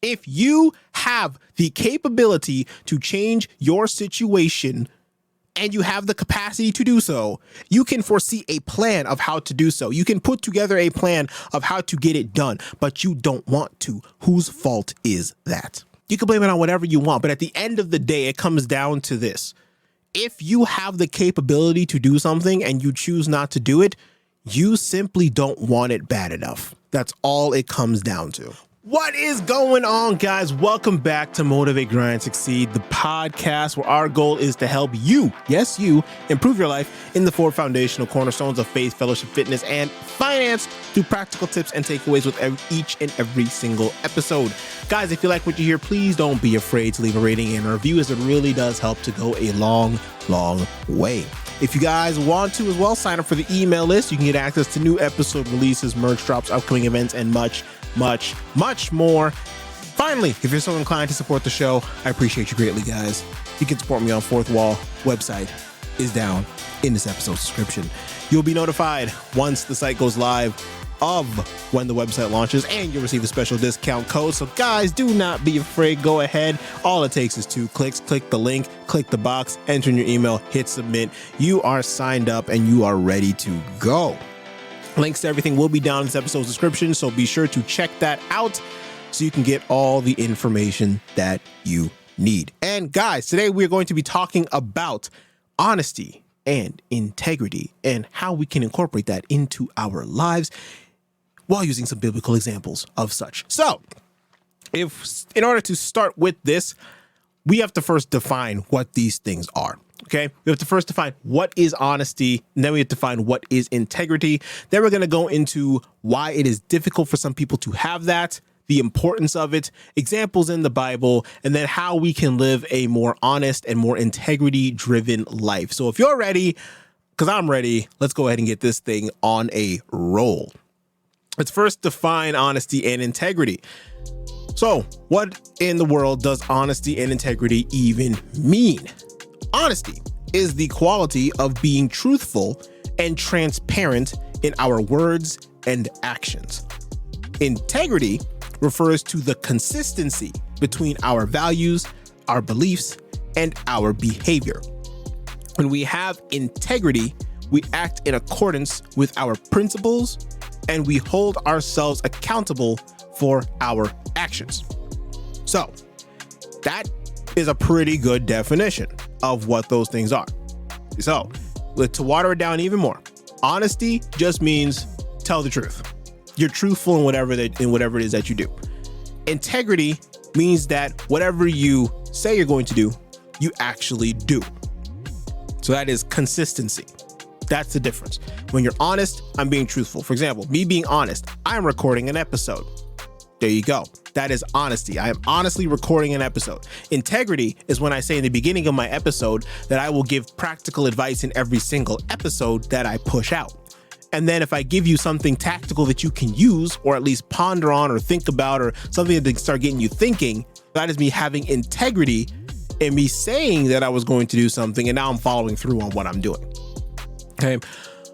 If you have the capability to change your situation and you have the capacity to do so, you can foresee a plan of how to do so. You can put together a plan of how to get it done, but you don't want to. Whose fault is that? You can blame it on whatever you want, but at the end of the day, it comes down to this. If you have the capability to do something and you choose not to do it, you simply don't want it bad enough. That's all it comes down to. What is going on, guys? Welcome back to Motivate, Grind, Succeed, the podcast where our goal is to help you, yes, you, improve your life in the four foundational cornerstones of faith, fellowship, fitness, and finance through practical tips and takeaways with each and every single episode. Guys, if you like what you hear, please don't be afraid to leave a rating and a review, as it really does help to go a long way. If you guys want to as well, sign up for the email list. You can get access to new episode releases, merch drops, upcoming events, and much more. Finally, if you're so inclined to support the show, I appreciate you greatly, guys. You can support me on Fourth Wall. Website is down in this episode's description. You'll be notified once the site goes live of when the website launches, and you'll receive a special discount code. So guys, do not be afraid. Go ahead. All it takes is 2 clicks. Click the link, click the box, enter in your email, hit submit. You are signed up and you are ready to go. Links to everything will be down in this episode's description, so be sure to check that out so you can get all the information that you need. And guys, today we're going to be talking about honesty and integrity and how we can incorporate that into our lives while using some biblical examples of such. So, in order to start with this, we have to first define what these things are. Okay, we have to first define what is honesty, and then we have to define what is integrity. Then we're going to go into why it is difficult for some people to have that, the importance of it, examples in the Bible, and then how we can live a more honest and more integrity-driven life. So if you're ready, because I'm ready, let's go ahead and get this thing on a roll. Let's first define honesty and integrity. So what in the world does honesty and integrity even mean? Honesty is the quality of being truthful and transparent in our words and actions. Integrity refers to the consistency between our values, our beliefs, and our behavior. When we have integrity, we act in accordance with our principles and we hold ourselves accountable for our actions. So that is a pretty good definition of what those things are. So, to water it down even more, honesty just means tell the truth. You're truthful in whatever it is that you do. Integrity means that whatever you say you're going to do, you actually do. So that is consistency. That's the difference. When you're honest, I'm being truthful. For example, me being honest, I'm recording an episode. There you go. That is honesty. I am honestly recording an episode. Integrity is when I say in the beginning of my episode that I will give practical advice in every single episode that I push out. And then if I give you something tactical that you can use or at least ponder on or think about or something that start getting you thinking, that is me having integrity and me saying that I was going to do something and now I'm following through on what I'm doing. Okay.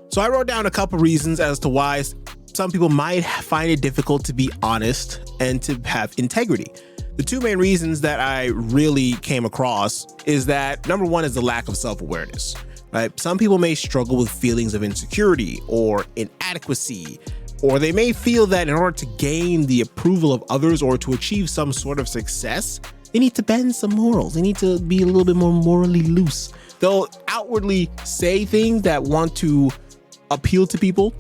So I wrote down a couple reasons as to why some people might find it difficult to be honest and to have integrity. The two main reasons that I really came across is that number one is the lack of self-awareness, right? Some people may struggle with feelings of insecurity or inadequacy, or they may feel that in order to gain the approval of others or to achieve some sort of success, they need to bend some morals. They need to be a little bit more morally loose. They'll outwardly say things that want to appeal to people,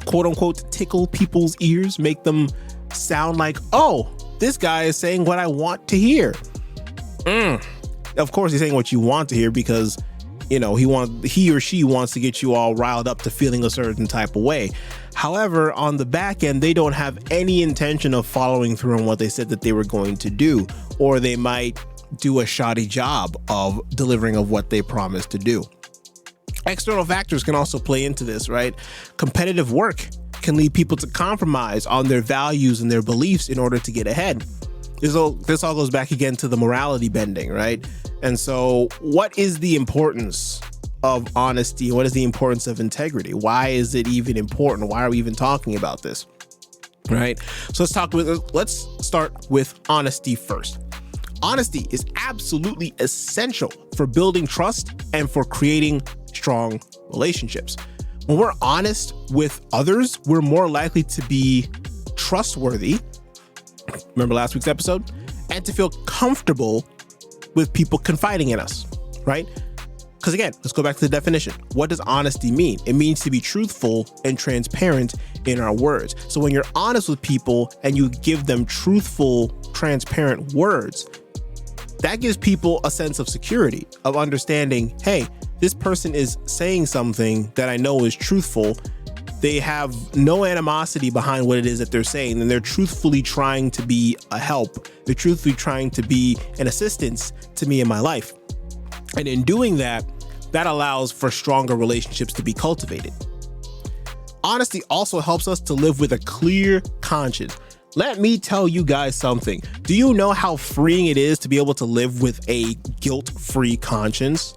quote unquote, tickle people's ears, make them sound like, oh, this guy is saying what I want to hear. Of course, he's saying what you want to hear because, you know, he or she wants to get you all riled up to feeling a certain type of way. However, on the back end, they don't have any intention of following through on what they said that they were going to do, or they might do a shoddy job of delivering of what they promised to do. External factors can also play into this, right? Competitive work can lead people to compromise on their values and their beliefs in order to get ahead. This all goes back again to the morality bending, right? And so what is the importance of honesty? What is the importance of integrity? Why is it even important? Why are we even talking about this? right? So let's start with honesty first. Honesty is absolutely essential for building trust and for creating strong relationships. When we're honest with others, we're more likely to be trustworthy. Remember last week's episode? And to feel comfortable with people confiding in us, right? Because again, let's go back to the definition. What does honesty mean? It means to be truthful and transparent in our words. So when you're honest with people and you give them truthful, transparent words, that gives people a sense of security, of understanding, hey, this person is saying something that I know is truthful. They have no animosity behind what it is that they're saying, and they're truthfully trying to be a help. They're truthfully trying to be an assistance to me in my life. And in doing that, that allows for stronger relationships to be cultivated. Honesty also helps us to live with a clear conscience. Let me tell you guys something. Do you know how freeing it is to be able to live with a guilt-free conscience?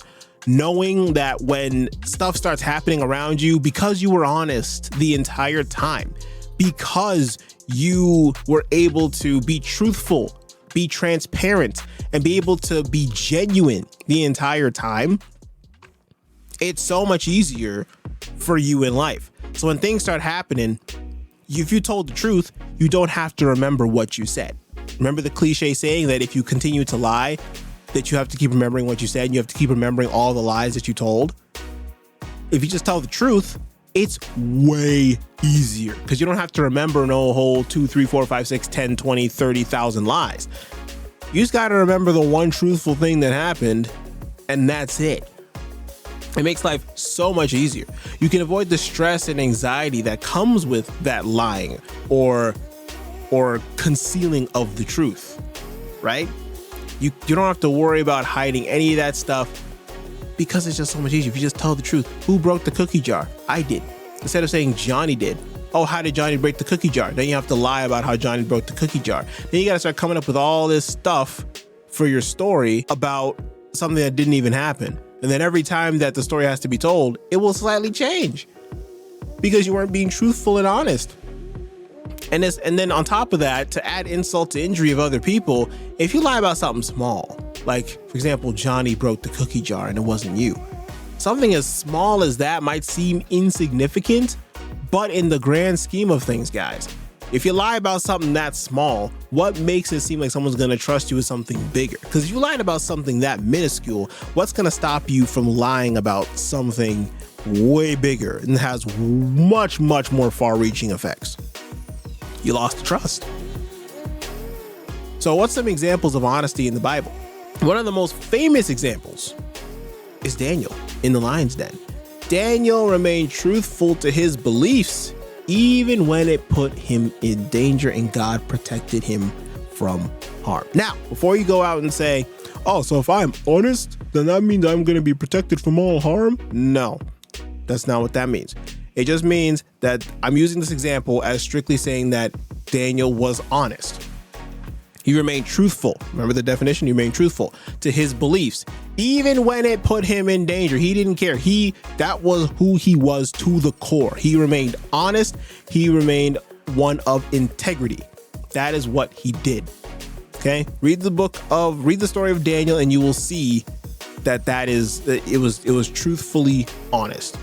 Knowing that when stuff starts happening around you, because you were honest the entire time, because you were able to be truthful, be transparent, and be able to be genuine the entire time, it's so much easier for you in life. So when things start happening, if you told the truth, you don't have to remember what you said. Remember the cliche saying that if you continue to lie, that you have to keep remembering what you said, and you have to keep remembering all the lies that you told? If you just tell the truth, it's way easier because you don't have to remember no whole 2, 3, 4, 5, 6, 10, 20, 30,000 lies. You just got to remember the one truthful thing that happened, and that's it. It makes life so much easier. You can avoid the stress and anxiety that comes with that lying or concealing of the truth, right? You don't have to worry about hiding any of that stuff because it's just so much easier. If you just tell the truth, who broke the cookie jar? I did. Instead of saying Johnny did. Oh, how did Johnny break the cookie jar? Then you have to lie about how Johnny broke the cookie jar. Then you got to start coming up with all this stuff for your story about something that didn't even happen. And then every time that the story has to be told, it will slightly change because you weren't being truthful and honest. And then on top of that, to add insult to injury of other people, if you lie about something small, like for example, Johnny broke the cookie jar and it wasn't you. Something as small as that might seem insignificant, but in the grand scheme of things, guys, if you lie about something that small, what makes it seem like someone's going to trust you with something bigger? Because if you lied about something that minuscule, what's going to stop you from lying about something way bigger and has much, much more far-reaching effects? You lost the trust. So what's some examples of honesty in the Bible? One of the most famous examples is Daniel in the lion's den. Daniel remained truthful to his beliefs even when it put him in danger, and God protected him from harm. Now, before you go out and say, oh, so if I'm honest, then that means I'm going to be protected from all harm? No, that's not what that means. It just means that I'm using this example as strictly saying that Daniel was honest. He remained truthful. Remember the definition? He remained truthful to his beliefs, even when it put him in danger. He didn't care. That was who he was to the core. He remained honest. He remained one of integrity. That is what he did. Okay. Read the story of Daniel, and you will see that it was truthfully honest.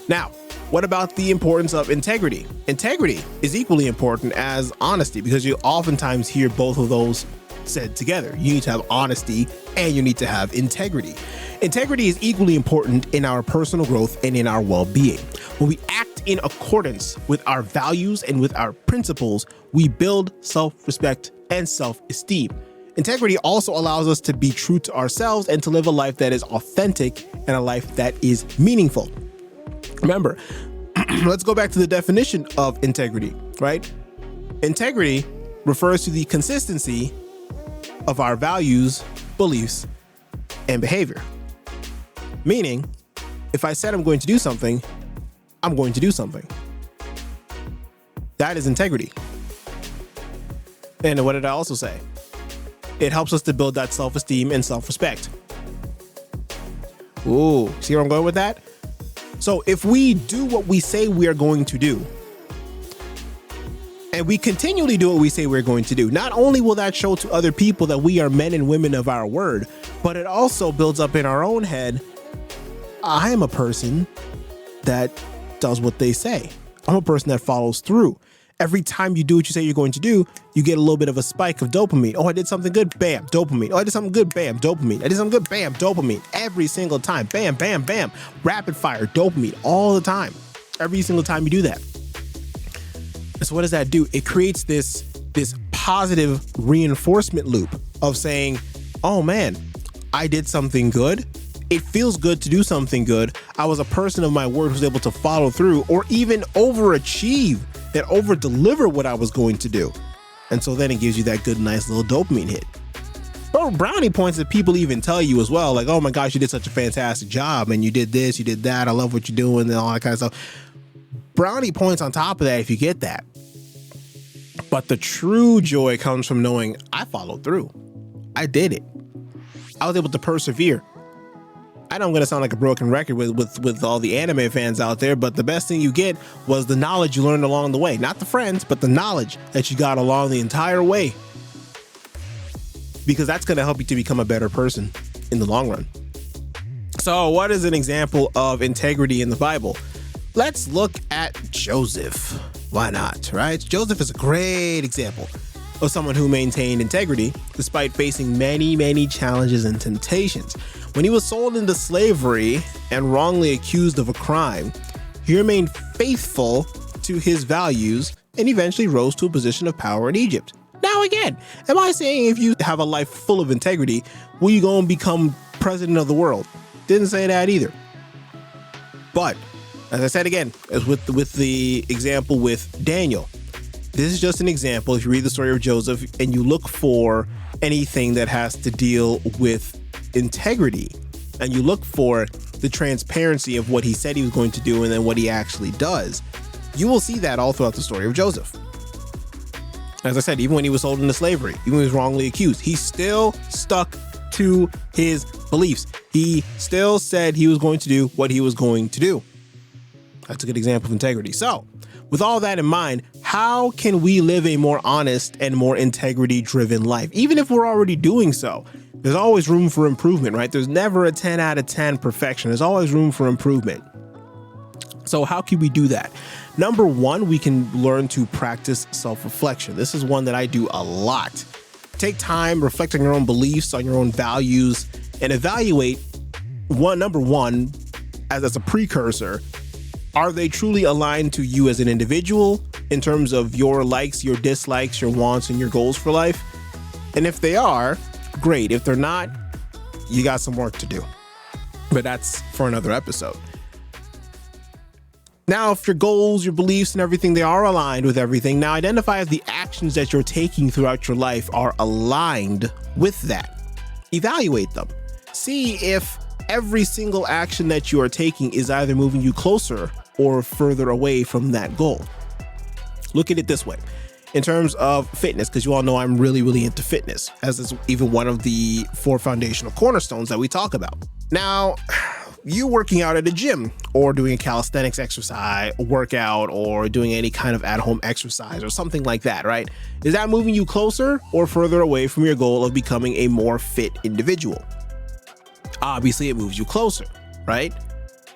Now, what about the importance of integrity? Integrity is equally important as honesty because you oftentimes hear both of those said together. You need to have honesty and you need to have integrity. Integrity is equally important in our personal growth and in our well-being. When we act in accordance with our values and with our principles, we build self-respect and self-esteem. Integrity also allows us to be true to ourselves and to live a life that is authentic and a life that is meaningful. Remember, let's go back to the definition of integrity, right? Integrity refers to the consistency of our values, beliefs, and behavior. Meaning, if I said I'm going to do something, I'm going to do something. That is integrity. And what did I also say? It helps us to build that self-esteem and self-respect. Ooh, see where I'm going with that? So if we do what we say we are going to do, and we continually do what we say we're going to do, not only will that show to other people that we are men and women of our word, but it also builds up in our own head, I am a person that does what they say. I'm a person that follows through. Every time you do what you say you're going to do, you get a little bit of a spike of dopamine. Oh, I did something good, bam, dopamine. Oh, I did something good, bam, dopamine. I did something good, bam, dopamine. Every single time, bam, bam, bam. Rapid fire, dopamine, all the time. Every single time you do that. And so what does that do? It creates this positive reinforcement loop of saying, oh man, I did something good. It feels good to do something good. I was a person of my word who was able to follow through or even overachieve and over deliver what I was going to do. And so then it gives you that good, nice little dopamine hit. But brownie points that people even tell you as well, like, oh my gosh, you did such a fantastic job and you did this, you did that. I love what you're doing and all that kind of stuff. Brownie points on top of that if you get that. But the true joy comes from knowing I followed through. I did it. I was able to persevere. I know I'm going to sound like a broken record with all the anime fans out there, but the best thing you get was the knowledge you learned along the way. Not the friends, but the knowledge that you got along the entire way. Because that's going to help you to become a better person in the long run. So what is an example of integrity in the Bible? Let's look at Joseph. Why not, right? Joseph is a great example of someone who maintained integrity despite facing many, many challenges and temptations. When he was sold into slavery and wrongly accused of a crime, he remained faithful to his values and eventually rose to a position of power in Egypt. Now again, am I saying if you have a life full of integrity, will you go and become president of the world? Didn't say that either. But as I said again, as with the example with Daniel, this is just an example. If you read the story of Joseph and you look for anything that has to deal with integrity and you look for the transparency of what he said he was going to do and then what he actually does, you will see that all throughout the story of Joseph. As I said, even when he was sold into slavery, even when he was wrongly accused, he still stuck to his beliefs. He still said he was going to do what he was going to do. That's a good example of integrity. So, with all that in mind, how can we live a more honest and more integrity-driven life? Even if we're already doing so, there's always room for improvement, right? There's never a 10 out of 10 perfection. There's always room for improvement. So how can we do that? Number one, we can learn to practice self-reflection. This is one that I do a lot. Take time, reflect on your own beliefs, on your own values, and evaluate number one, as a precursor. Are they truly aligned to you as an individual in terms of your likes, your dislikes, your wants, and your goals for life? And if they are, great. If they're not, you got some work to do. But that's for another episode. Now, if your goals, your beliefs, and everything, they are aligned with everything, now identify if the actions that you're taking throughout your life are aligned with that. Evaluate them. See if every single action that you are taking is either moving you closer or further away from that goal. Look at it this way. In terms of fitness, because you all know I'm really, really into fitness, as is even one of the 4 foundational cornerstones that we talk about. Now, you working out at a gym or doing a calisthenics exercise, workout, or doing any kind of at-home exercise or something like that, right? Is that moving you closer or further away from your goal of becoming a more fit individual? Obviously, it moves you closer, right?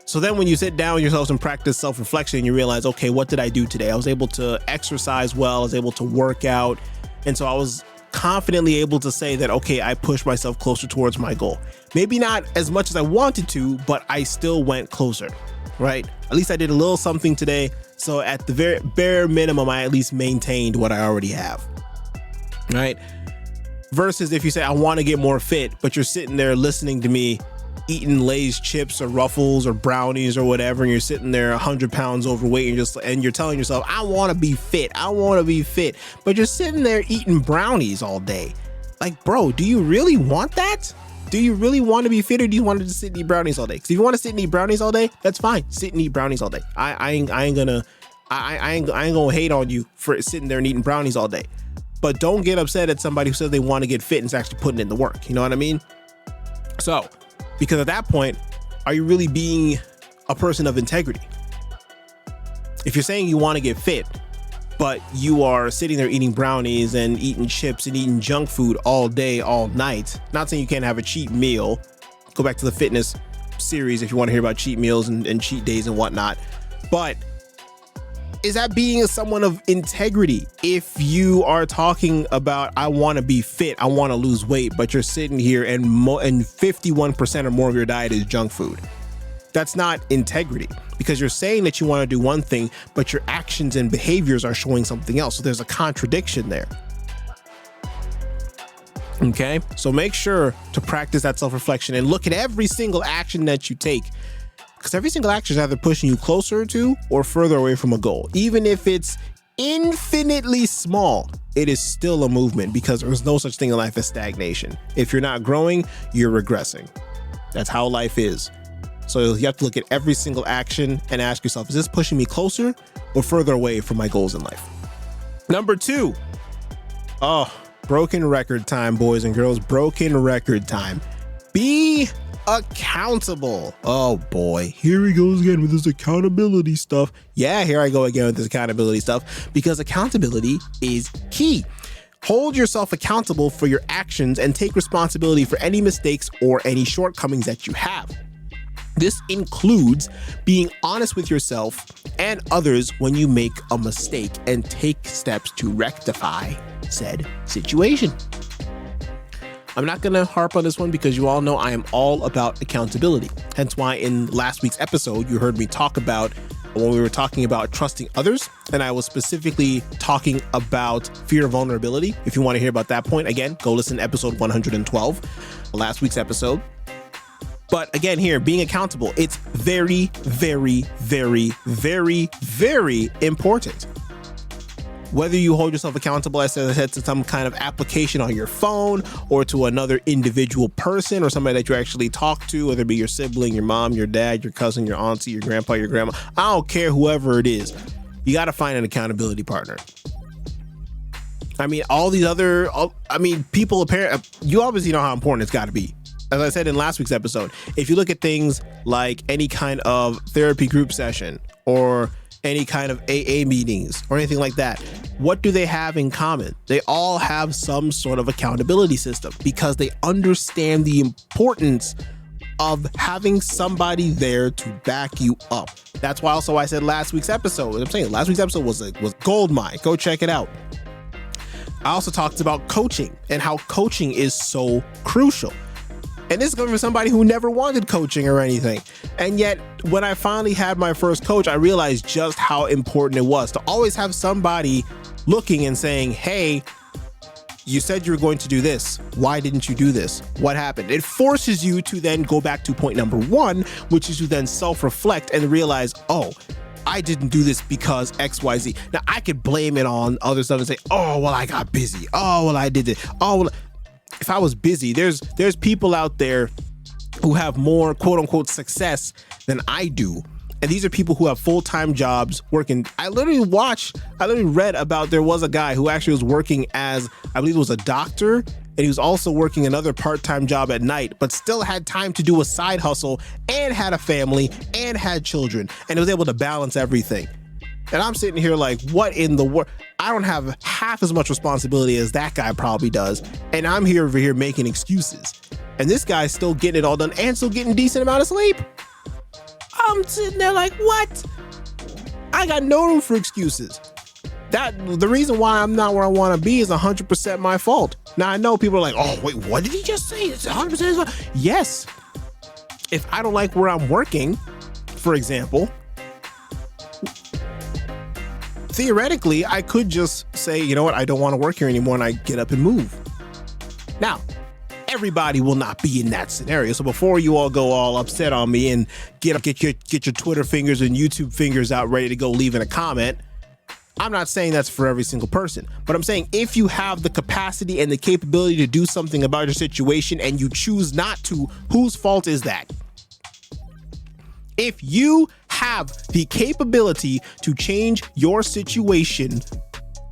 So then when you sit down with yourselves and practice self-reflection, you realize, okay, what did I do today? I was able to exercise well, I was able to work out. And so I was confidently able to say that, okay, I pushed myself closer towards my goal. Maybe not as much as I wanted to, but I still went closer, right? At least I did a little something today. So at the very bare minimum, I at least maintained what I already have, right? Versus if you say, I want to get more fit, but you're sitting there listening to me eating Lay's chips or Ruffles or brownies or whatever, and you're sitting there 100 pounds overweight and you're telling yourself, I want to be fit, but you're sitting there eating brownies all day. Like, bro, do you really want that? Do you really want to be fit, or do you want to just sit and eat brownies all day? Because if you want to sit and eat brownies all day, that's fine. Sit and eat brownies all day. I ain't gonna hate on you for sitting there and eating brownies all day. But don't get upset at somebody who says they want to get fit and is actually putting in the work. You know what I mean? So, because at that point, are you really being a person of integrity? If you're saying you want to get fit, but you are sitting there eating brownies and eating chips and eating junk food all day, all night. Not saying you can't have a cheat meal. Go back to the fitness series if you want to hear about cheat meals and cheat days and whatnot. But is that being someone of integrity? If you are talking about, I want to be fit, I want to lose weight, but you're sitting here and 51% or more of your diet is junk food. That's not integrity, because you're saying that you want to do one thing, but your actions and behaviors are showing something else. So there's a contradiction there. Okay, so make sure to practice that self-reflection and look at every single action that you take, because every single action is either pushing you closer to or further away from a goal. Even if it's infinitely small, it is still a movement, because there's no such thing in life as stagnation. If you're not growing, you're regressing. That's how life is. So you have to look at every single action and ask yourself, is this pushing me closer or further away from my goals in life? Number 2. Broken record time, boys and girls. Broken record time. Be accountable. Oh boy, here he goes again with this accountability stuff. Yeah, here I go again with this accountability stuff, because accountability is key. Hold yourself accountable for your actions and take responsibility for any mistakes or any shortcomings that you have. This includes being honest with yourself and others when you make a mistake and take steps to rectify said situation. I'm not going to harp on this one because you all know I am all about accountability. Hence why in last week's episode, you heard me talk about when we were talking about trusting others, and I was specifically talking about fear of vulnerability. If you want to hear about that point, again, go listen to episode 112, last week's episode. But again, here, being accountable, it's very, very, very, very, very important. Whether you hold yourself accountable, as I said, to some kind of application on your phone or to another individual person or somebody that you actually talk to, whether it be your sibling, your mom, your dad, your cousin, your auntie, your grandpa, your grandma, I don't care, whoever it is, you got to find an accountability partner. I mean, all these other, people, you obviously know how important it's got to be. As I said in last week's episode, if you look at things like any kind of therapy group session or any kind of AA meetings or anything like that, what do they have in common? They all have some sort of accountability system, because they understand the importance of having somebody there to back you up. That's why also I said last week's episode, last week's episode was gold mine. Go check it out. I also talked about coaching and how coaching is so crucial. And this is coming from somebody who never wanted coaching or anything. And yet, when I finally had my first coach, I realized just how important it was to always have somebody looking and saying, hey, you said you were going to do this. Why didn't you do this? What happened? It forces you to then go back to point number 1, which is to then self-reflect and realize, oh, I didn't do this because XYZ. Now, I could blame it on other stuff and say, oh, well, I got busy. Oh, well, I did it. Oh, well, if I was busy, there's people out there who have more quote unquote success than I do. And these are people who have full-time jobs working. I literally read about, there was a guy who actually was working as, I believe it was a doctor, and he was also working another part-time job at night, but still had time to do a side hustle and had a family and had children, and was able to balance everything. And I'm sitting here like, what in the world? I don't have half as much responsibility as that guy probably does. And I'm over here making excuses. And this guy's still getting it all done and still getting a decent amount of sleep. I'm sitting there like, what? I got no room for excuses. The reason why I'm not where I want to be is 100% my fault. Now I know people are like, oh, wait, what did he just say? It's 100% his fault. Yes. If I don't like where I'm working, for example, theoretically, I could just say, you know what, I don't want to work here anymore, and I get up and move. Now, everybody will not be in that scenario. So before you all go all upset on me and get your Twitter fingers and YouTube fingers out ready to go leaving a comment, I'm not saying that's for every single person, but I'm saying if you have the capacity and the capability to do something about your situation and you choose not to, whose fault is that? If you have the capability to change your situation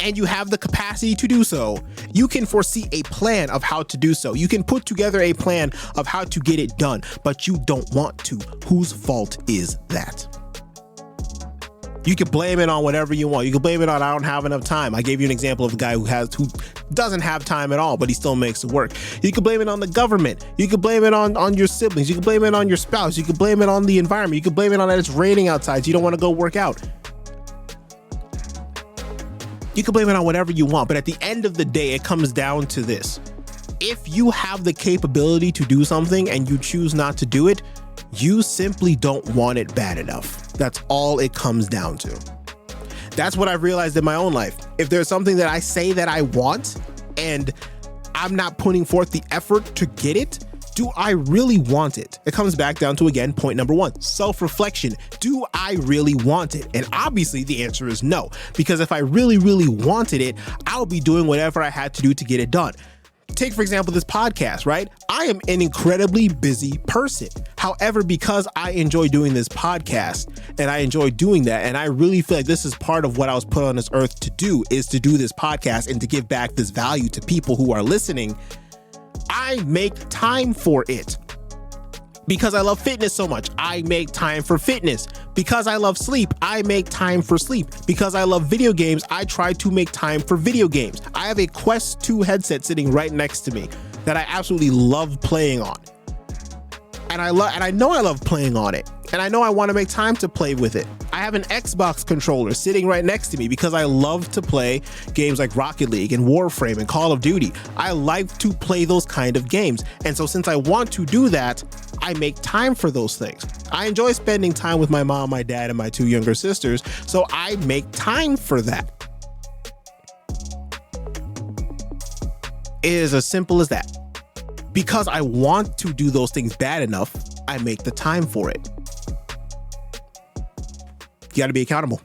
and you have the capacity to do so, you can foresee a plan of how to do so. You can put together a plan of how to get it done, but you don't want to. Whose fault is that? You can blame it on whatever you want. You can blame it on I don't have enough time. I gave you an example of a guy who doesn't have time at all, but he still makes it work. You can blame it on the government. You can blame it on your siblings. You can blame it on your spouse. You can blame it on the environment. You can blame it on that it's raining outside, so you don't want to go work out. You can blame it on whatever you want, but at the end of the day, it comes down to this. If you have the capability to do something and you choose not to do it, you simply don't want it bad enough. That's all it comes down to. That's what I've realized in my own life. If there's something that I say that I want and I'm not putting forth the effort to get it, do I really want it? It comes back down to, again, point number one, self-reflection. Do I really want it? And obviously the answer is no, because if I really, really wanted it, I'll be doing whatever I had to do to get it done. Take, for example, this podcast, right? I am an incredibly busy person. However, because I enjoy doing this podcast and I enjoy doing that, and I really feel like this is part of what I was put on this earth to do, is to do this podcast and to give back this value to people who are listening, I make time for it. Because I love fitness so much, I make time for fitness. Because I love sleep, I make time for sleep. Because I love video games, I try to make time for video games. I have a Quest 2 headset sitting right next to me that I absolutely love playing on. And I know I love playing on it. And I know I want to make time to play with it. I have an Xbox controller sitting right next to me because I love to play games like Rocket League and Warframe and Call of Duty. I like to play those kind of games. And so since I want to do that, I make time for those things. I enjoy spending time with my mom, my dad, and my 2 younger sisters. So I make time for that. It is as simple as that. Because I want to do those things bad enough, I make the time for it. You got to be accountable.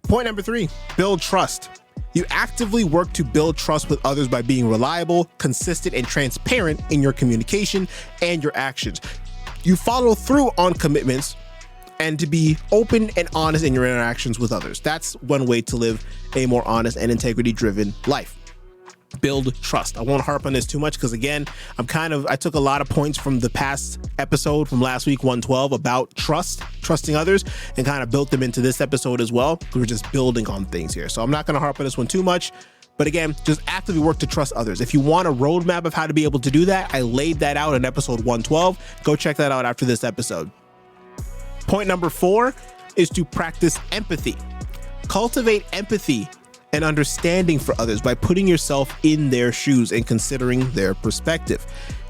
Point number 3, build trust. You actively work to build trust with others by being reliable, consistent, and transparent in your communication and your actions. You follow through on commitments and to be open and honest in your interactions with others. That's one way to live a more honest and integrity-driven life. Build trust. I won't harp on this too much because, again, I took a lot of points from the past episode from last week, 112, about trusting others, and kind of built them into this episode as well. We're just building on things here. So I'm not going to harp on this one too much. But again, just actively work to trust others. If you want a roadmap of how to be able to do that, I laid that out in episode 112. Go check that out after this episode. Point number 4 is to practice empathy. Cultivate empathy and understanding for others by putting yourself in their shoes and considering their perspective.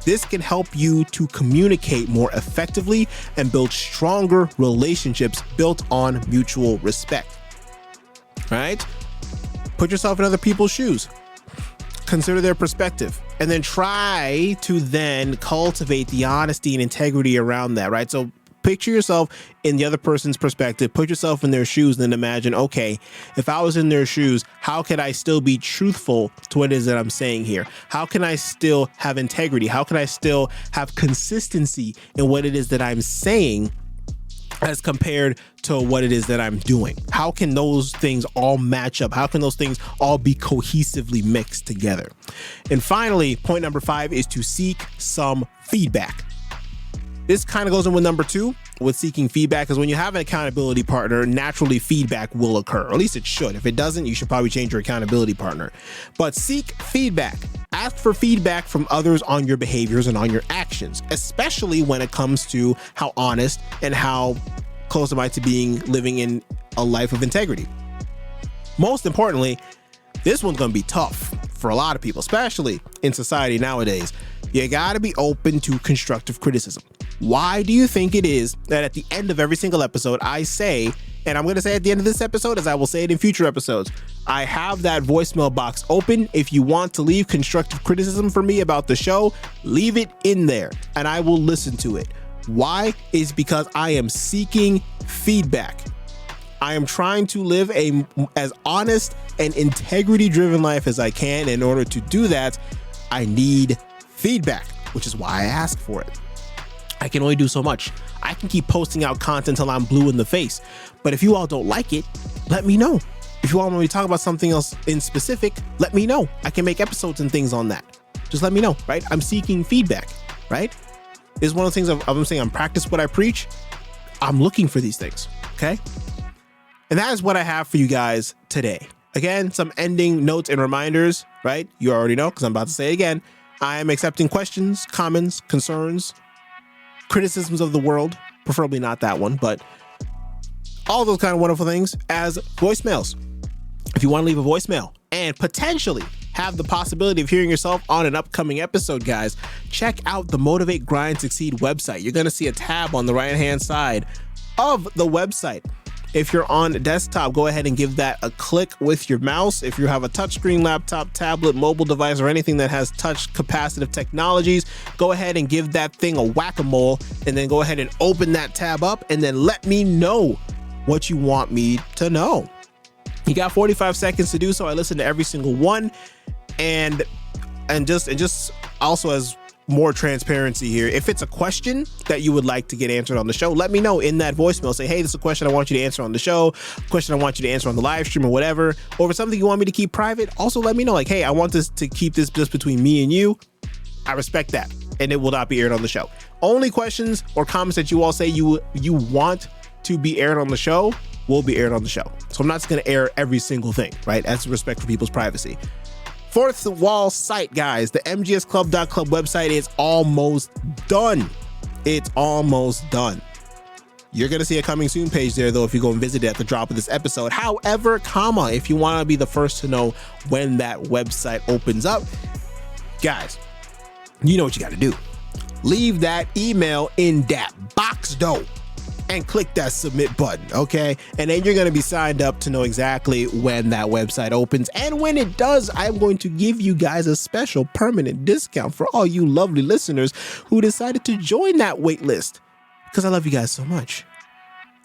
This can help you to communicate more effectively and build stronger relationships built on mutual respect. Right? Put yourself in other people's shoes. Consider their perspective, and then try to then cultivate the honesty and integrity around that, right? So picture yourself in the other person's perspective, put yourself in their shoes, and then imagine, okay, if I was in their shoes, how could I still be truthful to what it is that I'm saying here? How can I still have integrity? How can I still have consistency in what it is that I'm saying as compared to what it is that I'm doing? How can those things all match up? How can those things all be cohesively mixed together? And finally, point number 5 is to seek some feedback. This kind of goes in with number 2 with seeking feedback, because when you have an accountability partner, naturally feedback will occur, or at least it should. If it doesn't, you should probably change your accountability partner. But seek feedback. Ask for feedback from others on your behaviors and on your actions, especially when it comes to how honest and how close am I to living in a life of integrity. Most importantly, this one's going to be tough for a lot of people, especially in society nowadays. You got to be open to constructive criticism. Why do you think it is that at the end of every single episode I say, and I'm going to say at the end of this episode, as I will say it in future episodes, I have that voicemail box open. If you want to leave constructive criticism for me about the show, leave it in there and I will listen to it. Why? Is because I am seeking feedback. I am trying to live as honest and integrity-driven life as I can. In order to do that, I need feedback, which is why I ask for it. I can only do so much. I can keep posting out content till I'm blue in the face. But if you all don't like it, let me know. If you all want me to talk about something else in specific, let me know. I can make episodes and things on that. Just let me know, right? I'm seeking feedback, right? This is one of the things I'm saying. I'm practice what I preach. I'm looking for these things, okay? And that is what I have for you guys today. Again, some ending notes and reminders, right? You already know, because I'm about to say it again. I am accepting questions, comments, concerns, criticisms of the world, preferably not that one, but all those kind of wonderful things as voicemails. If you want to leave a voicemail and potentially have the possibility of hearing yourself on an upcoming episode, guys, check out the Motivate, Grind, Succeed website. You're going to see a tab on the right-hand side of the website. If you're on desktop, go ahead and give that a click with your mouse. If you have a touchscreen laptop, tablet, mobile device, or anything that has touch capacitive technologies, go ahead and give that thing a whack-a-mole, and then go ahead and open that tab up, and then let me know what you want me to know. You got 45 seconds to do so. I listen to every single one, and just also as more transparency here, if it's a question that you would like to get answered on the show, let me know in that voicemail. Say, hey, this is a question I want you to answer on the show, a question I want you to answer on the live stream or whatever, or if it's something you want me to keep private, also let me know, like, hey, I want this to keep this just between me and you. I respect that, and it will not be aired on the show. Only questions or comments that you all say you want to be aired on the show will be aired on the show. So I'm not just going to air every single thing, right? As respect for people's privacy. Fourth wall site, guys, the mgsclub.club website is almost done. It's almost done. You're going to see a coming soon page there, though, if you go and visit it at the drop of this episode. However, if you want to be the first to know when that website opens up, guys, you know what you got to do. Leave that email in that box, though, and click that submit button, okay? And then you're going to be signed up to know exactly when that website opens. And when it does, I'm going to give you guys a special permanent discount for all you lovely listeners who decided to join that wait list, because I love you guys so much.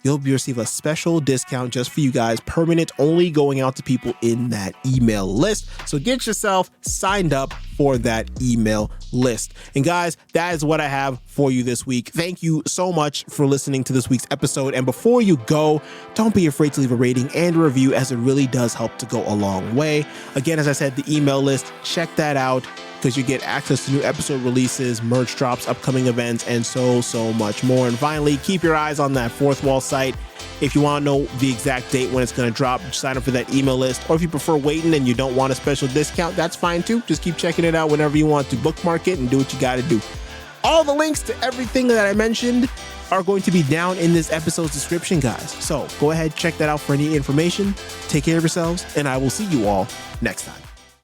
You'll receive a special discount just for you guys, permanent, only going out to people in that email list. So get yourself signed up for that email list. And guys, that is what I have for you this week. Thank you so much for listening to this week's episode. And before you go, don't be afraid to leave a rating and a review, as it really does help to go a long way. Again, as I said, the email list, check that out, because you get access to new episode releases, merch drops, upcoming events, and so much more. And finally, keep your eyes on that fourth wall site. If you want to know the exact date when it's going to drop, sign up for that email list. Or if you prefer waiting and you don't want a special discount, that's fine too. Just keep checking it out whenever you want to. Bookmark it and do what you got to do. All the links to everything that I mentioned are going to be down in this episode's description, guys. So go ahead, check that out for any information. Take care of yourselves, and I will see you all next time.